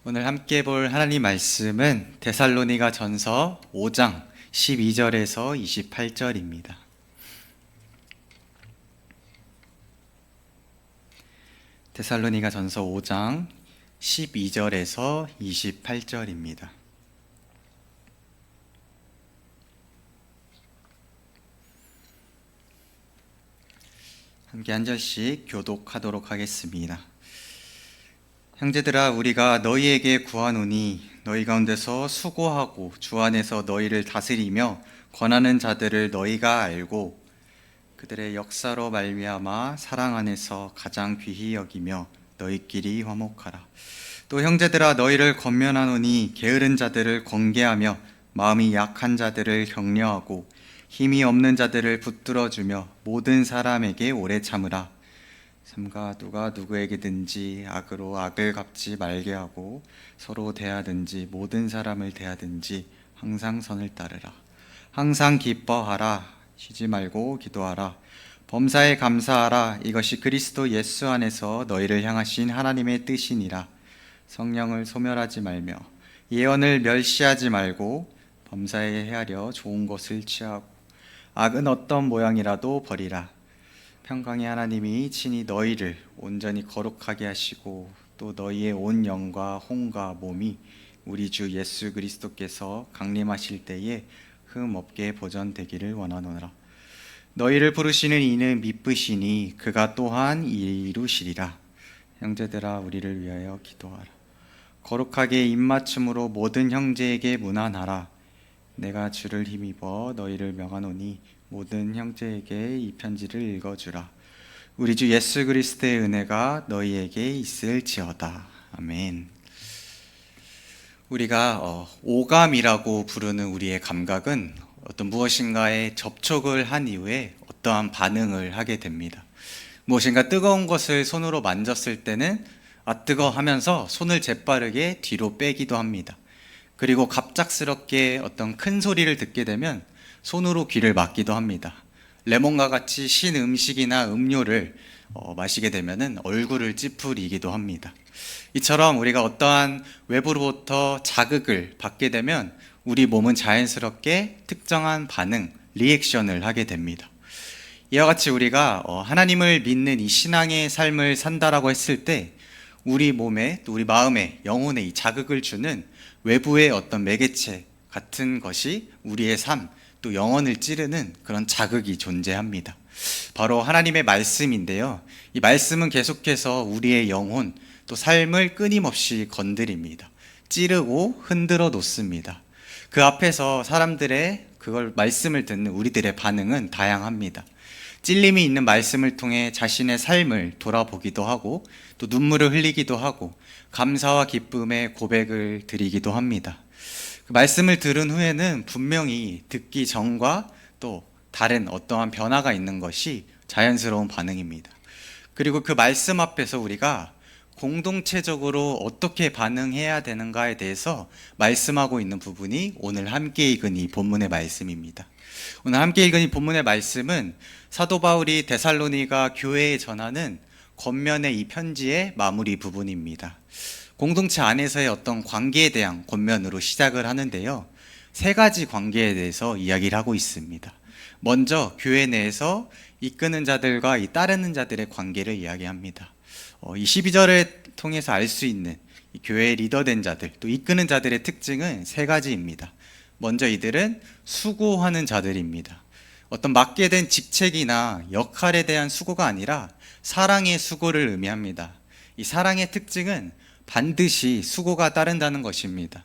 오늘 함께 볼 하나님 말씀은 데살로니가 전서 5장 12절에서 28절입니다. 데살로니가 전서 5장 12절에서 28절입니다. 함께 한 절씩 교독하도록 하겠습니다. 형제들아, 우리가 너희에게 구하노니 너희 가운데서 수고하고 주 안에서 너희를 다스리며 권하는 자들을 너희가 알고 그들의 역사로 말미암아 사랑 안에서 가장 귀히 여기며 너희끼리 화목하라. 또 형제들아, 너희를 권면하노니 게으른 자들을 권계하며 마음이 약한 자들을 격려하고 힘이 없는 자들을 붙들어주며 모든 사람에게 오래 참으라. 삼가 누가 누구에게든지 악으로 악을 갚지 말게 하고 서로 대하든지 모든 사람을 대하든지 항상 선을 따르라. 항상 기뻐하라. 쉬지 말고 기도하라. 범사에 감사하라. 이것이 그리스도 예수 안에서 너희를 향하신 하나님의 뜻이니라. 성령을 소멸하지 말며 예언을 멸시하지 말고 범사에 헤아려 좋은 것을 취하고 악은 어떤 모양이라도 버리라. 평강의 하나님이 친히 너희를 온전히 거룩하게 하시고 또 너희의 온 영과 혼과 몸이 우리 주 예수 그리스도께서 강림하실 때에 흠 없게 보전되기를 원하노라. 너희를 부르시는 이는 미쁘시니 그가 또한 이루시리라. 형제들아, 우리를 위하여 기도하라. 거룩하게 입맞춤으로 모든 형제에게 문안하라. 내가 주를 힘입어 너희를 명하노니 모든 형제에게 이 편지를 읽어주라. 우리 주 예수 그리스도의 은혜가 너희에게 있을지어다. 아멘. 우리가 오감이라고 부르는 우리의 감각은 어떤 무엇인가에 접촉을 한 이후에 어떠한 반응을 하게 됩니다. 무엇인가 뜨거운 것을 손으로 만졌을 때는 뜨거 하면서 손을 재빠르게 뒤로 빼기도 합니다. 그리고 갑작스럽게 어떤 큰 소리를 듣게 되면 손으로 귀를 막기도 합니다. 레몬과 같이 신 음식이나 음료를 마시게 되면 얼굴을 찌푸리기도 합니다. 이처럼 우리가 어떠한 외부로부터 자극을 받게 되면 우리 몸은 자연스럽게 특정한 반응, 리액션을 하게 됩니다. 이와 같이 우리가 하나님을 믿는 이 신앙의 삶을 산다라고 했을 때 우리 몸에 또 우리 마음에 영혼에 이 자극을 주는 외부의 어떤 매개체 같은 것이 우리의 삶 또 영혼을 찌르는 그런 자극이 존재합니다. 바로 하나님의 말씀인데요. 이 말씀은 계속해서 우리의 영혼 또 삶을 끊임없이 건드립니다. 찌르고 흔들어 놓습니다. 그 앞에서 사람들의 그걸 말씀을 듣는 우리들의 반응은 다양합니다. 찔림이 있는 말씀을 통해 자신의 삶을 돌아보기도 하고 또 눈물을 흘리기도 하고 감사와 기쁨의 고백을 드리기도 합니다. 그 말씀을 들은 후에는 분명히 듣기 전과 또 다른 어떠한 변화가 있는 것이 자연스러운 반응입니다. 그리고 그 말씀 앞에서 우리가 공동체적으로 어떻게 반응해야 되는가에 대해서 말씀하고 있는 부분이 오늘 함께 읽은 이 본문의 말씀입니다. 오늘 함께 읽은 이 본문의 말씀은 사도 바울이 데살로니가 교회에 전하는 권면의 이 편지의 마무리 부분입니다. 공동체 안에서의 어떤 관계에 대한 권면으로 시작을 하는데요. 세 가지 관계에 대해서 이야기를 하고 있습니다. 먼저 교회 내에서 이끄는 자들과 이 따르는 자들의 관계를 이야기합니다. 이 12절을 통해서 알 수 있는 이 교회의 리더된 자들, 또 이끄는 자들의 특징은 세 가지입니다. 먼저 이들은 수고하는 자들입니다. 어떤 맡게 된 직책이나 역할에 대한 수고가 아니라 사랑의 수고를 의미합니다. 이 사랑의 특징은 반드시 수고가 따른다는 것입니다.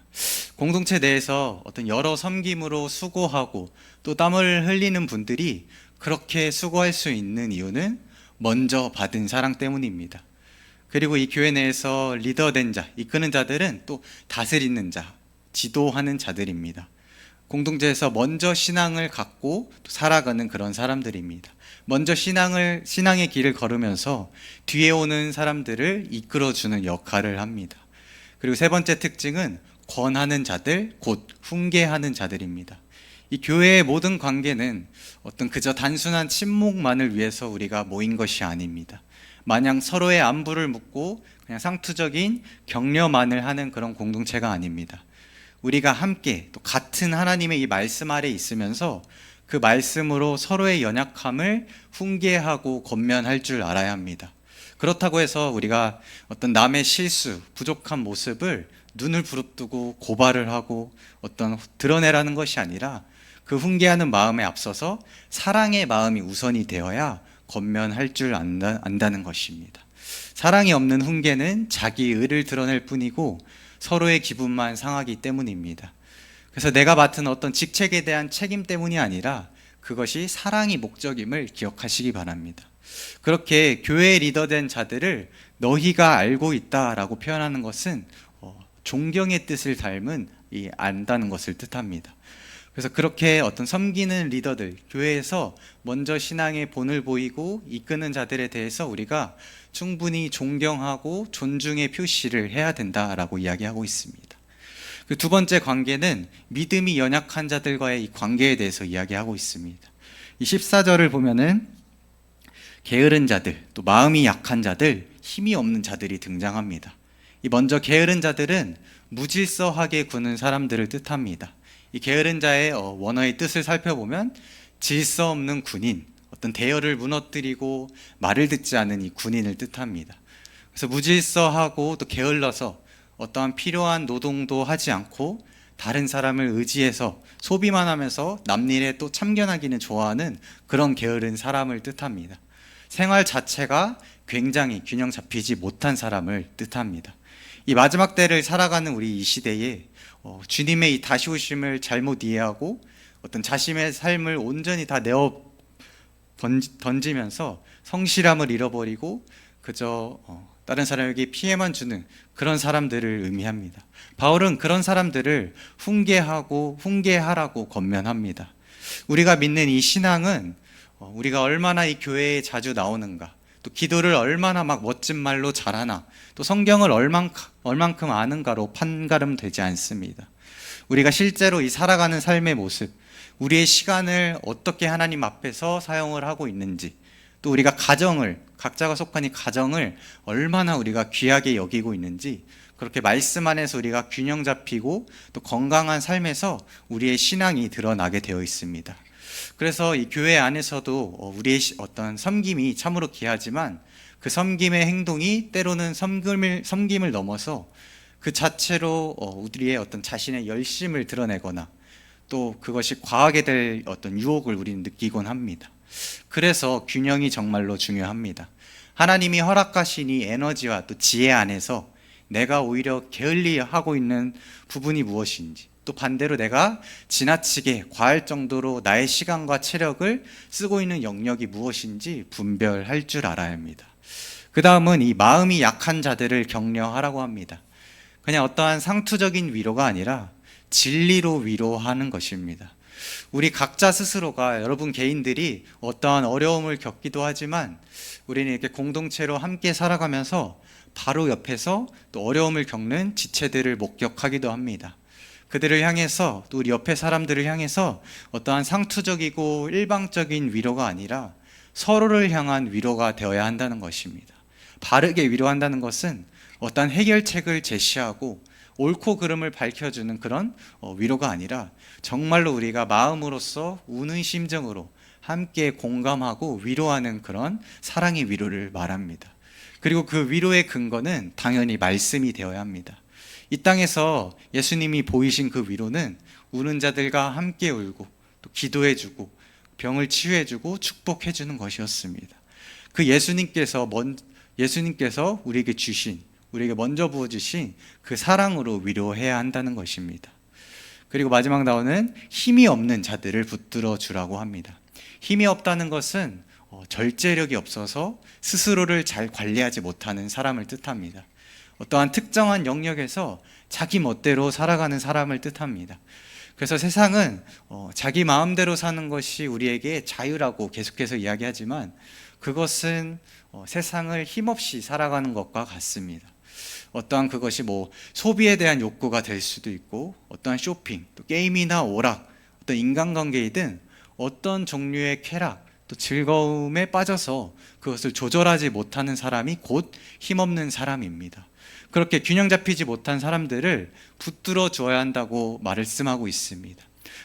공동체 내에서 어떤 여러 섬김으로 수고하고 또 땀을 흘리는 분들이 그렇게 수고할 수 있는 이유는 먼저 받은 사랑 때문입니다. 그리고 이 교회 내에서 리더된 자, 이끄는 자들은 또 다스리는 자, 지도하는 자들입니다. 공동체에서 먼저 신앙을 갖고 또 살아가는 그런 사람들입니다. 먼저 신앙의 길을 걸으면서 뒤에 오는 사람들을 이끌어주는 역할을 합니다. 그리고 세 번째 특징은 권하는 자들, 곧 훈계하는 자들입니다. 이 교회의 모든 관계는 어떤 그저 단순한 친목만을 위해서 우리가 모인 것이 아닙니다. 마냥 서로의 안부를 묻고 그냥 상투적인 격려만을 하는 그런 공동체가 아닙니다. 우리가 함께 또 같은 하나님의 이 말씀 아래 있으면서 그 말씀으로 서로의 연약함을 훈계하고 권면할 줄 알아야 합니다. 그렇다고 해서 우리가 어떤 남의 실수, 부족한 모습을 눈을 부릅뜨고 고발을 하고 어떤 드러내라는 것이 아니라 그 훈계하는 마음에 앞서서 사랑의 마음이 우선이 되어야 권면할 줄 안다는 것입니다. 사랑이 없는 훈계는 자기 의를 드러낼 뿐이고 서로의 기분만 상하기 때문입니다. 그래서 내가 맡은 어떤 직책에 대한 책임 때문이 아니라 그것이 사랑이 목적임을 기억하시기 바랍니다. 그렇게 교회 리더된 자들을 너희가 알고 있다라고 표현하는 것은 존경의 뜻을 닮은 안다는 것을 뜻합니다. 그래서 그렇게 어떤 섬기는 리더들, 교회에서 먼저 신앙의 본을 보이고 이끄는 자들에 대해서 우리가 충분히 존경하고 존중의 표시를 해야 된다라고 이야기하고 있습니다. 그 두 번째 관계는 믿음이 연약한 자들과의 이 관계에 대해서 이야기하고 있습니다. 이 14절을 보면은 게으른 자들, 또 마음이 약한 자들, 힘이 없는 자들이 등장합니다. 이 먼저 게으른 자들은 무질서하게 구는 사람들을 뜻합니다. 이 게으른 자의 원어의 뜻을 살펴보면 질서 없는 군인, 어떤 대열을 무너뜨리고 말을 듣지 않은 이 군인을 뜻합니다. 그래서 무질서하고 또 게을러서 어떠한 필요한 노동도 하지 않고 다른 사람을 의지해서 소비만 하면서 남일에 또 참견하기는 좋아하는 그런 게으른 사람을 뜻합니다. 생활 자체가 굉장히 균형 잡히지 못한 사람을 뜻합니다. 이 마지막 때를 살아가는 우리 이 시대에 주님의 이 다시 오심을 잘못 이해하고 어떤 자신의 삶을 온전히 다 내어 던지면서 성실함을 잃어버리고 그저 다른 사람에게 피해만 주는 그런 사람들을 의미합니다. 바울은 그런 사람들을 훈계하라고 권면합니다. 우리가 믿는 이 신앙은 우리가 얼마나 이 교회에 자주 나오는가, 또 기도를 얼마나 막 멋진 말로 잘하나, 또 성경을 얼만큼 아는가로 판가름되지 않습니다. 우리가 실제로 이 살아가는 삶의 모습, 우리의 시간을 어떻게 하나님 앞에서 사용을 하고 있는지, 또 우리가 각자가 속한 이 가정을 얼마나 우리가 귀하게 여기고 있는지, 그렇게 말씀 안에서 우리가 균형 잡히고 또 건강한 삶에서 우리의 신앙이 드러나게 되어 있습니다. 그래서 이 교회 안에서도 우리의 어떤 섬김이 참으로 귀하지만 그 섬김의 행동이 때로는 섬김을 넘어서 그 자체로 우리의 어떤 자신의 열심을 드러내거나 또 그것이 과하게 될 어떤 유혹을 우리는 느끼곤 합니다. 그래서 균형이 정말로 중요합니다. 하나님이 허락하신 이 에너지와 또 지혜 안에서 내가 오히려 게을리하고 있는 부분이 무엇인지, 또 반대로 내가 지나치게 과할 정도로 나의 시간과 체력을 쓰고 있는 영역이 무엇인지 분별할 줄 알아야 합니다. 그 다음은 이 마음이 약한 자들을 격려하라고 합니다. 그냥 어떠한 상투적인 위로가 아니라 진리로 위로하는 것입니다. 우리 각자 스스로가, 여러분 개인들이 어떠한 어려움을 겪기도 하지만 우리는 이렇게 공동체로 함께 살아가면서 바로 옆에서 또 어려움을 겪는 지체들을 목격하기도 합니다. 그들을 향해서, 또 우리 옆에 사람들을 향해서 어떠한 상투적이고 일방적인 위로가 아니라 서로를 향한 위로가 되어야 한다는 것입니다. 바르게 위로한다는 것은 어떠한 해결책을 제시하고 옳고 그름을 밝혀주는 그런 위로가 아니라 정말로 우리가 마음으로서 우는 심정으로 함께 공감하고 위로하는 그런 사랑의 위로를 말합니다. 그리고 그 위로의 근거는 당연히 말씀이 되어야 합니다. 이 땅에서 예수님이 보이신 그 위로는 우는 자들과 함께 울고 또 기도해주고 병을 치유해주고 축복해주는 것이었습니다. 그 예수님께서 우리에게 주신, 우리에게 먼저 부어주신 그 사랑으로 위로해야 한다는 것입니다. 그리고 마지막 나오는 힘이 없는 자들을 붙들어 주라고 합니다. 힘이 없다는 것은 절제력이 없어서 스스로를 잘 관리하지 못하는 사람을 뜻합니다. 어떠한 특정한 영역에서 자기 멋대로 살아가는 사람을 뜻합니다. 그래서 세상은 자기 마음대로 사는 것이 우리에게 자유라고 계속해서 이야기하지만 그것은 세상을 힘없이 살아가는 것과 같습니다. 어떠한 그것이 소비에 대한 욕구가 될 수도 있고, 어떠한 쇼핑, 또 게임이나 오락, 어떤 인간관계이든 어떤 종류의 쾌락, 또 즐거움에 빠져서 그것을 조절하지 못하는 사람이 곧 힘없는 사람입니다. 그렇게 균형 잡히지 못한 사람들을 붙들어 주어야 한다고 말씀하고 있습니다.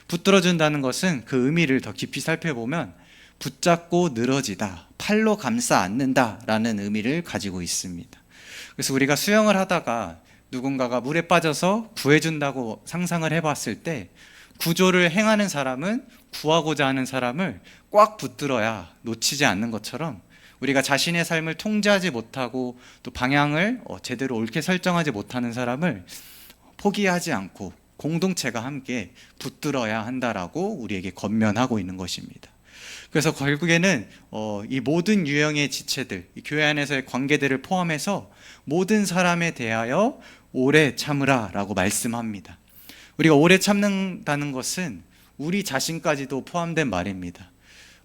붙들어 준다는 것은 그 의미를 더 깊이 살펴보면 붙잡고 늘어지다, 팔로 감싸 안는다 라는 의미를 가지고 있습니다. 그래서 우리가 수영을 하다가 누군가가 물에 빠져서 구해준다고 상상을 해봤을 때 구조를 행하는 사람은 구하고자 하는 사람을 꽉 붙들어야 놓치지 않는 것처럼 우리가 자신의 삶을 통제하지 못하고 또 방향을 제대로 옳게 설정하지 못하는 사람을 포기하지 않고 공동체가 함께 붙들어야 한다라고 우리에게 권면하고 있는 것입니다. 그래서 결국에는 이 모든 유형의 지체들, 이 교회 안에서의 관계들을 포함해서 모든 사람에 대하여 오래 참으라 라고 말씀합니다. 우리가 오래 참는다는 것은 우리 자신까지도 포함된 말입니다.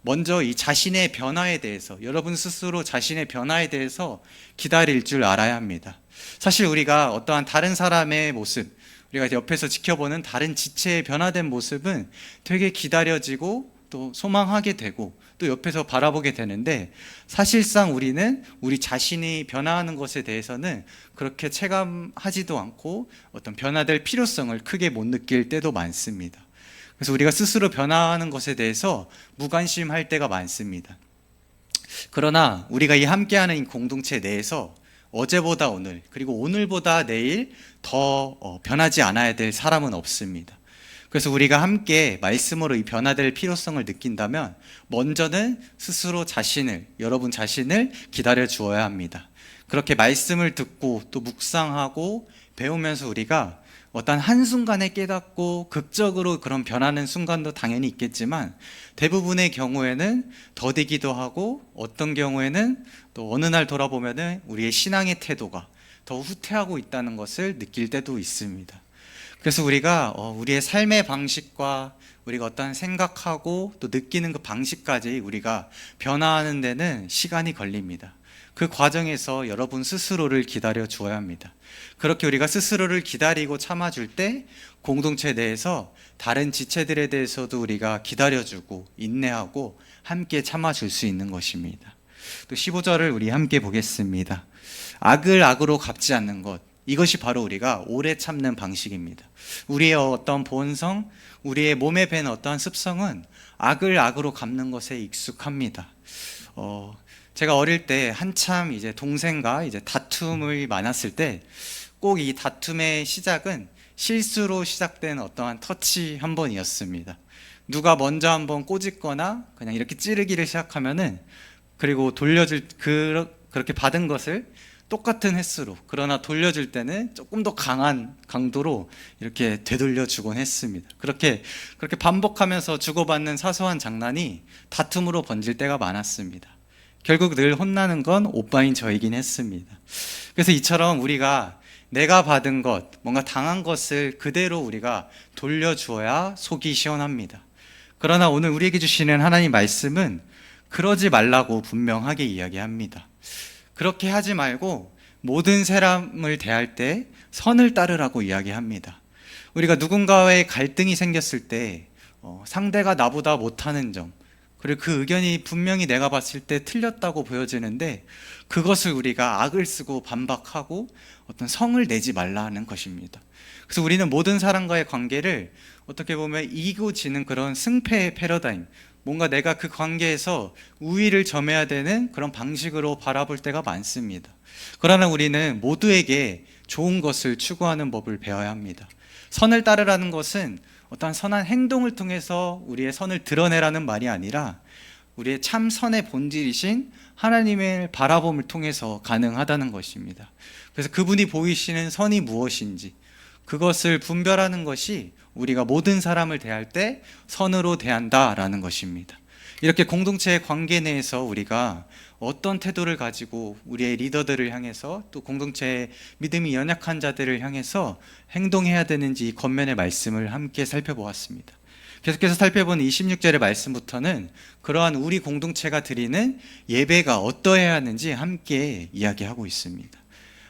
먼저 이 자신의 변화에 대해서, 여러분 스스로 자신의 변화에 대해서 기다릴 줄 알아야 합니다. 사실 우리가 어떠한 다른 사람의 모습, 우리가 옆에서 지켜보는 다른 지체의 변화된 모습은 되게 기다려지고 또 소망하게 되고 또 옆에서 바라보게 되는데, 사실상 우리는 우리 자신이 변화하는 것에 대해서는 그렇게 체감하지도 않고 어떤 변화될 필요성을 크게 못 느낄 때도 많습니다. 그래서 우리가 스스로 변화하는 것에 대해서 무관심할 때가 많습니다. 그러나 우리가 이 함께하는 이 공동체 내에서 어제보다 오늘, 그리고 오늘보다 내일 더 변하지 않아야 될 사람은 없습니다. 그래서 우리가 함께 말씀으로 이 변화될 필요성을 느낀다면 먼저는 스스로 자신을, 여러분 자신을 기다려 주어야 합니다. 그렇게 말씀을 듣고 또 묵상하고 배우면서 우리가 어떤 한순간에 깨닫고 극적으로 그런 변하는 순간도 당연히 있겠지만 대부분의 경우에는 더디기도 하고 어떤 경우에는 또 어느 날 돌아보면은 우리의 신앙의 태도가 더 후퇴하고 있다는 것을 느낄 때도 있습니다. 그래서 우리가 우리의 삶의 방식과 우리가 어떤 생각하고 또 느끼는 그 방식까지 우리가 변화하는 데는 시간이 걸립니다. 그 과정에서 여러분 스스로를 기다려 주어야 합니다. 그렇게 우리가 스스로를 기다리고 참아줄 때 공동체 내에서 다른 지체들에 대해서도 우리가 기다려주고 인내하고 함께 참아줄 수 있는 것입니다. 또 15절을 우리 함께 보겠습니다. 악을 악으로 갚지 않는 것, 이것이 바로 우리가 오래 참는 방식입니다. 우리의 어떤 본성, 우리의 몸에 밴 어떠한 습성은 악을 악으로 갚는 것에 익숙합니다. 제가 어릴 때 한참 이제 동생과 이제 다툼이 많았을 때 꼭 이 다툼의 시작은 실수로 시작된 어떠한 터치 한 번이었습니다. 누가 먼저 한번 꼬집거나 그냥 이렇게 찌르기를 시작하면은, 그리고 그렇게 받은 것을 똑같은 횟수로, 그러나 돌려줄 때는 조금 더 강한 강도로 이렇게 되돌려 주곤 했습니다. 그렇게 반복하면서 주고받는 사소한 장난이 다툼으로 번질 때가 많았습니다. 결국 늘 혼나는 건 오빠인 저이긴 했습니다. 그래서 이처럼 우리가 내가 받은 것, 뭔가 당한 것을 그대로 우리가 돌려주어야 속이 시원합니다. 그러나 오늘 우리에게 주시는 하나님 말씀은 그러지 말라고 분명하게 이야기합니다. 그렇게 하지 말고 모든 사람을 대할 때 선을 따르라고 이야기합니다. 우리가 누군가와의 갈등이 생겼을 때 상대가 나보다 못하는 점, 그리고 그 의견이 분명히 내가 봤을 때 틀렸다고 보여지는데 그것을 우리가 악을 쓰고 반박하고 어떤 성을 내지 말라는 것입니다. 그래서 우리는 모든 사람과의 관계를 어떻게 보면 이기고 지는 그런 승패의 패러다임, 뭔가 내가 그 관계에서 우위를 점해야 되는 그런 방식으로 바라볼 때가 많습니다. 그러나 우리는 모두에게 좋은 것을 추구하는 법을 배워야 합니다. 선을 따르라는 것은 어떠한 선한 행동을 통해서 우리의 선을 드러내라는 말이 아니라 우리의 참 선의 본질이신 하나님의 바라봄을 통해서 가능하다는 것입니다. 그래서 그분이 보이시는 선이 무엇인지 그것을 분별하는 것이 우리가 모든 사람을 대할 때 선으로 대한다라는 것입니다. 이렇게 공동체의 관계 내에서 우리가 어떤 태도를 가지고 우리의 리더들을 향해서 또 공동체의 믿음이 연약한 자들을 향해서 행동해야 되는지 이 겉면의 말씀을 함께 살펴보았습니다. 계속해서 살펴본 26절의 말씀부터는 그러한 우리 공동체가 드리는 예배가 어떠해야 하는지 함께 이야기하고 있습니다.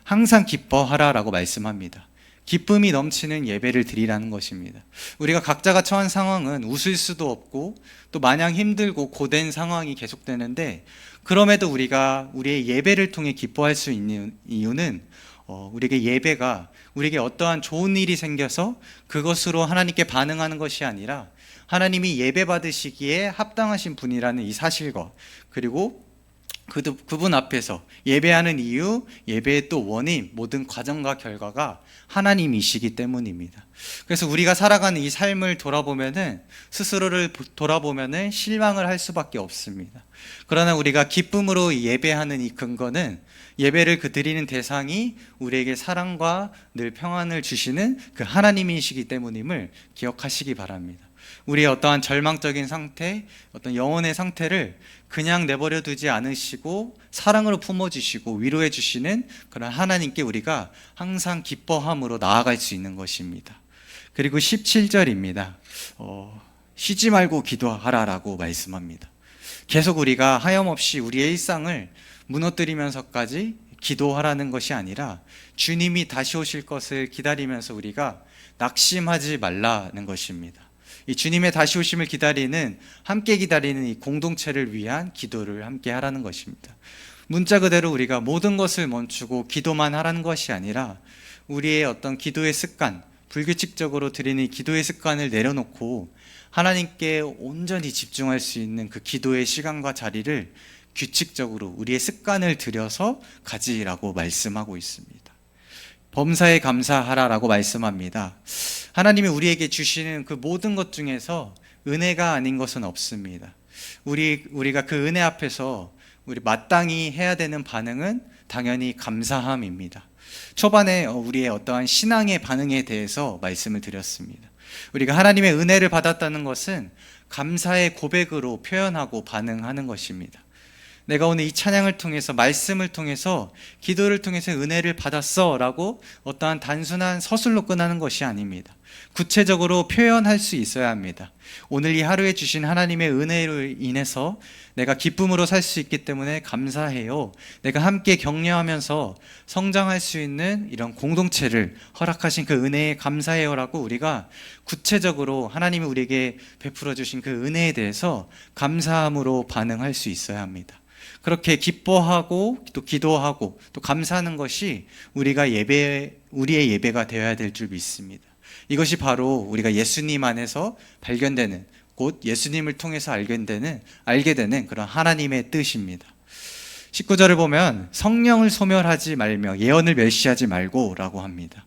항상 기뻐하라라고 말씀합니다. 기쁨이 넘치는 예배를 드리라는 것입니다. 우리가 각자가 처한 상황은 웃을 수도 없고 또 마냥 힘들고 고된 상황이 계속되는데, 그럼에도 우리가 우리의 예배를 통해 기뻐할 수 있는 이유는 우리에게 예배가 우리에게 어떠한 좋은 일이 생겨서 그것으로 하나님께 반응하는 것이 아니라 하나님이 예배 받으시기에 합당하신 분이라는 이 사실과, 그리고 그분 앞에서 예배하는 이유, 예배의 또 원인, 모든 과정과 결과가 하나님이시기 때문입니다. 그래서 우리가 살아가는 이 삶을 돌아보면은, 스스로를 돌아보면은 실망을 할 수밖에 없습니다. 그러나 우리가 기쁨으로 예배하는 이 근거는, 예배를 드리는 대상이 우리에게 사랑과 늘 평안을 주시는 그 하나님이시기 때문임을 기억하시기 바랍니다. 우리의 어떠한 절망적인 상태, 어떤 영혼의 상태를 그냥 내버려 두지 않으시고 사랑으로 품어주시고 위로해 주시는 그런 하나님께 우리가 항상 기뻐함으로 나아갈 수 있는 것입니다. 그리고 17절입니다. 쉬지 말고 기도하라라고 말씀합니다. 계속 우리가 하염없이 우리의 일상을 무너뜨리면서까지 기도하라는 것이 아니라, 주님이 다시 오실 것을 기다리면서 우리가 낙심하지 말라는 것입니다. 이 주님의 다시 오심을 기다리는, 함께 기다리는 이 공동체를 위한 기도를 함께 하라는 것입니다. 문자 그대로 우리가 모든 것을 멈추고 기도만 하라는 것이 아니라, 우리의 어떤 기도의 습관, 불규칙적으로 드리는 기도의 습관을 내려놓고 하나님께 온전히 집중할 수 있는 그 기도의 시간과 자리를 규칙적으로 우리의 습관을 들여서 가지라고 말씀하고 있습니다. 범사에 감사하라라고 말씀합니다. 하나님이 우리에게 주시는 그 모든 것 중에서 은혜가 아닌 것은 없습니다. 우리가 그 은혜 앞에서 우리 마땅히 해야 되는 반응은 당연히 감사함입니다. 초반에 우리의 어떠한 신앙의 반응에 대해서 말씀을 드렸습니다. 우리가 하나님의 은혜를 받았다는 것은 감사의 고백으로 표현하고 반응하는 것입니다. 내가 오늘 이 찬양을 통해서, 말씀을 통해서, 기도를 통해서 은혜를 받았어 라고 어떠한 단순한 서술로 끝나는 것이 아닙니다. 구체적으로 표현할 수 있어야 합니다. 오늘 이 하루에 주신 하나님의 은혜로 인해서 내가 기쁨으로 살 수 있기 때문에 감사해요. 내가 함께 격려하면서 성장할 수 있는 이런 공동체를 허락하신 그 은혜에 감사해요 라고 우리가 구체적으로 하나님이 우리에게 베풀어 주신 그 은혜에 대해서 감사함으로 반응할 수 있어야 합니다. 그렇게 기뻐하고 또 기도하고 또 감사하는 것이 우리의 예배가 되어야 될 줄 믿습니다. 이것이 바로 우리가 예수님 안에서 발견되는, 곧 예수님을 통해서 알게 되는 그런 하나님의 뜻입니다. 19절을 보면 성령을 소멸하지 말며 예언을 멸시하지 말고 라고 합니다.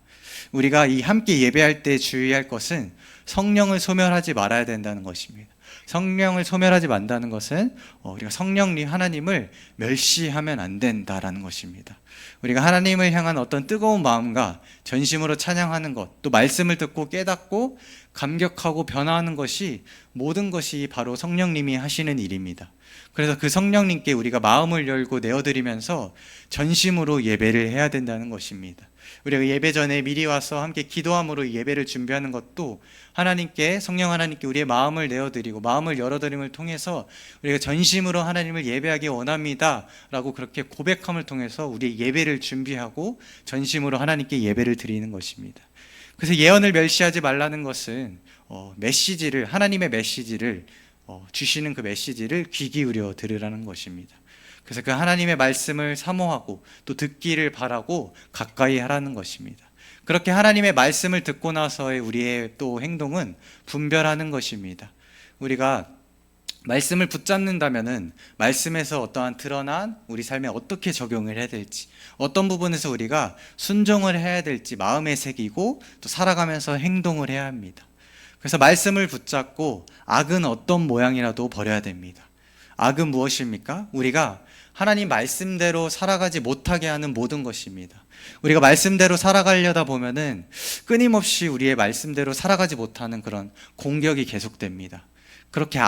우리가 이 함께 예배할 때 주의할 것은 성령을 소멸하지 말아야 된다는 것입니다. 성령을 소멸하지 말다는 것은 우리가 성령님 하나님을 멸시하면 안 된다라는 것입니다. 우리가 하나님을 향한 어떤 뜨거운 마음과 전심으로 찬양하는 것, 또 말씀을 듣고 깨닫고 감격하고 변화하는 것이, 모든 것이 바로 성령님이 하시는 일입니다. 그래서 그 성령님께 우리가 마음을 열고 내어드리면서 전심으로 예배를 해야 된다는 것입니다. 우리가 예배 전에 미리 와서 함께 기도함으로 예배를 준비하는 것도 성령 하나님께 우리의 마음을 내어드리고 마음을 열어드림을 통해서 우리가 전심으로 하나님을 예배하기 원합니다 라고 그렇게 고백함을 통해서 우리의 예배를 준비하고 전심으로 하나님께 예배를 드리는 것입니다. 그래서 예언을 멸시하지 말라는 것은 하나님의 메시지를 주시는 그 메시지를 귀 기울여 들으라는 것입니다. 그래서 그 하나님의 말씀을 사모하고 또 듣기를 바라고 가까이 하라는 것입니다. 그렇게 하나님의 말씀을 듣고 나서의 우리의 또 행동은 분별하는 것입니다. 우리가 말씀을 붙잡는다면은 말씀에서 어떠한 드러난 우리 삶에 어떻게 적용을 해야 될지, 어떤 부분에서 우리가 순종을 해야 될지 마음에 새기고 또 살아가면서 행동을 해야 합니다. 그래서 말씀을 붙잡고 악은 어떤 모양이라도 버려야 됩니다. 악은 무엇입니까? 우리가 하나님 말씀대로 살아가지 못하게 하는 모든 것입니다. 우리가 말씀대로 살아가려다 보면은 끊임없이 우리의 말씀대로 살아가지 못하는 그런 공격이 계속됩니다. 그렇게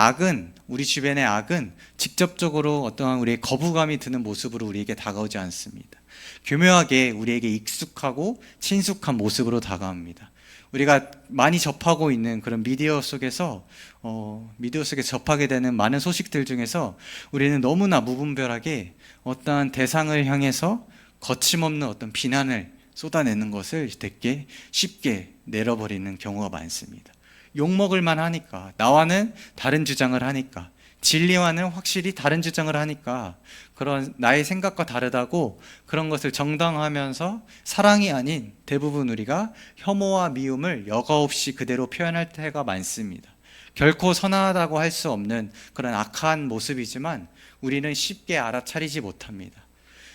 우리 주변의 악은 직접적으로 어떠한 우리의 거부감이 드는 모습으로 우리에게 다가오지 않습니다. 교묘하게 우리에게 익숙하고 친숙한 모습으로 다가옵니다. 우리가 많이 접하고 있는 그런 미디어 속에 접하게 되는 많은 소식들 중에서 우리는 너무나 무분별하게 어떠한 대상을 향해서 거침없는 어떤 비난을 쏟아내는 것을 되게 쉽게 내려버리는 경우가 많습니다. 욕먹을 만 하니까, 나와는 다른 주장을 하니까, 진리와는 확실히 다른 주장을 하니까, 그런 나의 생각과 다르다고 그런 것을 정당화하면서 사랑이 아닌 대부분 우리가 혐오와 미움을 여과 없이 그대로 표현할 때가 많습니다. 결코 선하다고 할 수 없는 그런 악한 모습이지만 우리는 쉽게 알아차리지 못합니다.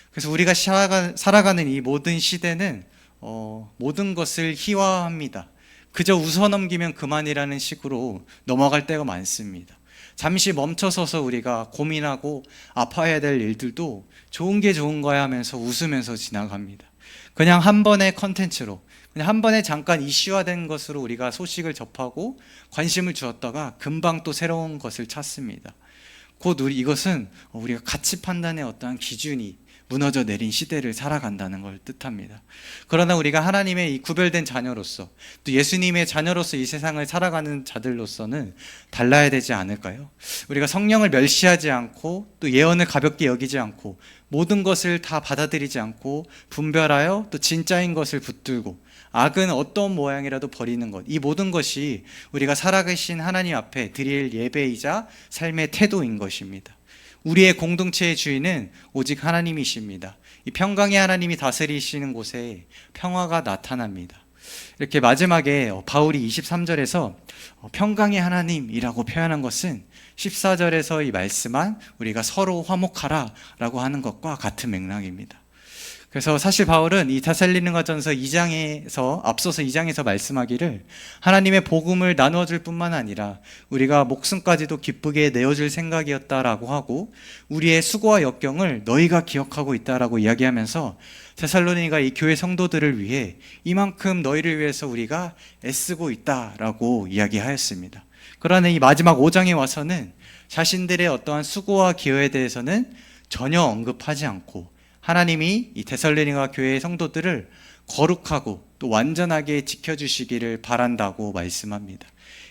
그래서 우리가 살아가는 이 모든 시대는 모든 것을 희화화합니다. 그저 웃어넘기면 그만이라는 식으로 넘어갈 때가 많습니다. 잠시 멈춰서서 우리가 고민하고 아파해야 될 일들도 좋은 게 좋은 거야 하면서 웃으면서 지나갑니다. 그냥 한 번의 컨텐츠로, 그냥 한 번에 잠깐 이슈화된 것으로 우리가 소식을 접하고 관심을 주었다가 금방 또 새로운 것을 찾습니다. 곧 이것은 우리가 가치 판단의 어떠한 기준이 무너져 내린 시대를 살아간다는 걸 뜻합니다. 그러나 우리가 하나님의 이 구별된 자녀로서, 또 예수님의 자녀로서 이 세상을 살아가는 자들로서는 달라야 되지 않을까요? 우리가 성령을 멸시하지 않고 또 예언을 가볍게 여기지 않고 모든 것을 다 받아들이지 않고 분별하여 또 진짜인 것을 붙들고 악은 어떤 모양이라도 버리는 것, 이 모든 것이 우리가 살아계신 하나님 앞에 드릴 예배이자 삶의 태도인 것입니다. 우리의 공동체의 주인은 오직 하나님이십니다. 이 평강의 하나님이 다스리시는 곳에 평화가 나타납니다. 이렇게 마지막에 바울이 23절에서 평강의 하나님이라고 표현한 것은 14절에서 이 말씀한 우리가 서로 화목하라 라고 하는 것과 같은 맥락입니다. 그래서 사실 바울은 이 데살로니가전서 2장에서 앞서서 2장에서 말씀하기를 하나님의 복음을 나누어 줄 뿐만 아니라 우리가 목숨까지도 기쁘게 내어줄 생각이었다라고 하고 우리의 수고와 역경을 너희가 기억하고 있다라고 이야기하면서 데살로니가 이 교회 성도들을 위해 이만큼 너희를 위해서 우리가 애쓰고 있다라고 이야기하였습니다. 그러나 이 마지막 5장에 와서는 자신들의 어떠한 수고와 기여에 대해서는 전혀 언급하지 않고 하나님이 이 데살로니가 교회의 성도들을 거룩하고 또 완전하게 지켜주시기를 바란다고 말씀합니다.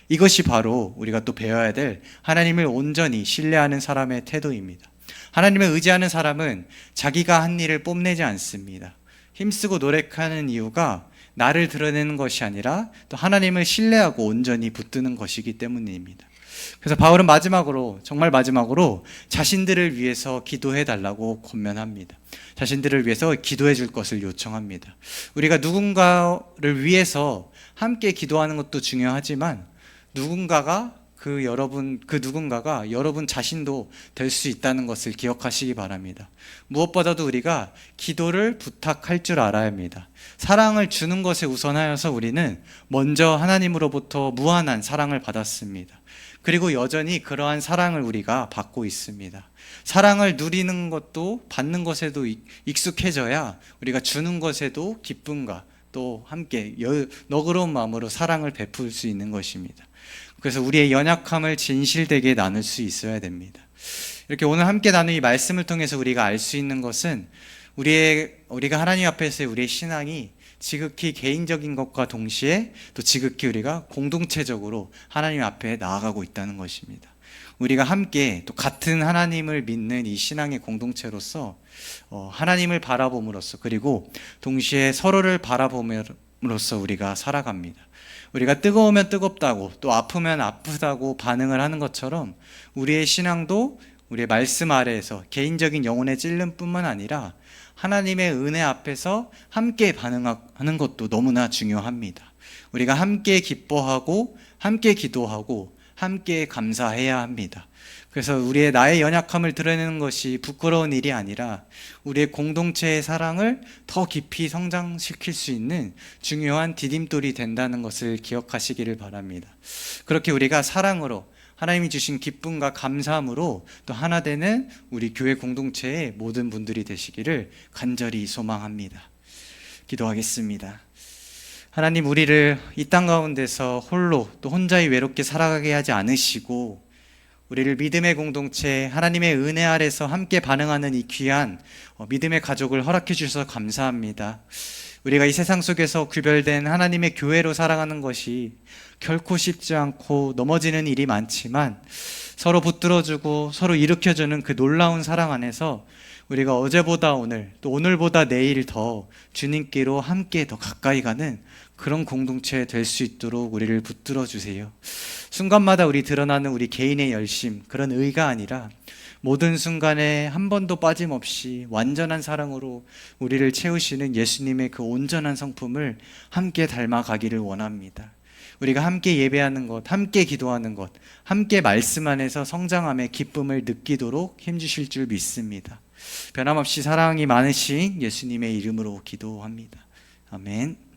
이것이 바로 우리가 또 배워야 될 하나님을 온전히 신뢰하는 사람의 태도입니다. 하나님을 의지하는 사람은 자기가 한 일을 뽐내지 않습니다. 힘쓰고 노력하는 이유가 나를 드러내는 것이 아니라 또 하나님을 신뢰하고 온전히 붙드는 것이기 때문입니다. 그래서 바울은 마지막으로, 정말 마지막으로 자신들을 위해서 기도해 달라고 권면합니다. 자신들을 위해서 기도해 줄 것을 요청합니다. 우리가 누군가를 위해서 함께 기도하는 것도 중요하지만 누군가가 그 누군가가 여러분 자신도 될 수 있다는 것을 기억하시기 바랍니다. 무엇보다도 우리가 기도를 부탁할 줄 알아야 합니다. 사랑을 주는 것에 우선하여서 우리는 먼저 하나님으로부터 무한한 사랑을 받았습니다. 그리고 여전히 그러한 사랑을 우리가 받고 있습니다. 사랑을 누리는 것도 받는 것에도 익숙해져야 우리가 주는 것에도 기쁨과 또 함께 너그러운 마음으로 사랑을 베풀 수 있는 것입니다. 그래서 우리의 연약함을 진실되게 나눌 수 있어야 됩니다. 이렇게 오늘 함께 나눈 이 말씀을 통해서 우리가 알 수 있는 것은 우리가 하나님 앞에서의 우리의 신앙이 지극히 개인적인 것과 동시에 또 지극히 우리가 공동체적으로 하나님 앞에 나아가고 있다는 것입니다. 우리가 함께 또 같은 하나님을 믿는 이 신앙의 공동체로서 하나님을 바라봄으로써 그리고 동시에 서로를 바라봄으로써 우리가 살아갑니다. 우리가 뜨거우면 뜨겁다고 또 아프면 아프다고 반응을 하는 것처럼 우리의 신앙도 우리의 말씀 아래에서 개인적인 영혼의 찔림뿐만 아니라 하나님의 은혜 앞에서 함께 반응하는 것도 너무나 중요합니다. 우리가 함께 기뻐하고 함께 기도하고 함께 감사해야 합니다. 그래서 나의 연약함을 드러내는 것이 부끄러운 일이 아니라 우리의 공동체의 사랑을 더 깊이 성장시킬 수 있는 중요한 디딤돌이 된다는 것을 기억하시기를 바랍니다. 그렇게 우리가 사랑으로 하나님이 주신 기쁨과 감사함으로 또 하나 되는 우리 교회 공동체의 모든 분들이 되시기를 간절히 소망합니다. 기도하겠습니다. 하나님, 우리를 이 땅 가운데서 홀로 또 혼자히 외롭게 살아가게 하지 않으시고 우리를 믿음의 공동체, 하나님의 은혜 아래서 함께 반응하는 이 귀한 믿음의 가족을 허락해 주셔서 감사합니다. 우리가 이 세상 속에서 구별된 하나님의 교회로 살아가는 것이 결코 쉽지 않고 넘어지는 일이 많지만 서로 붙들어주고 서로 일으켜주는 그 놀라운 사랑 안에서 우리가 어제보다 오늘, 또 오늘보다 내일 더 주님께로 함께 더 가까이 가는 그런 공동체 될 수 있도록 우리를 붙들어 주세요. 순간마다 우리 드러나는 우리 개인의 열심, 그런 의가 아니라 모든 순간에 한 번도 빠짐없이 완전한 사랑으로 우리를 채우시는 예수님의 그 온전한 성품을 함께 닮아가기를 원합니다. 우리가 함께 예배하는 것, 함께 기도하는 것, 함께 말씀 안에서 성장함의 기쁨을 느끼도록 힘주실 줄 믿습니다. 변함없이 사랑이 많으신 예수님의 이름으로 기도합니다. 아멘.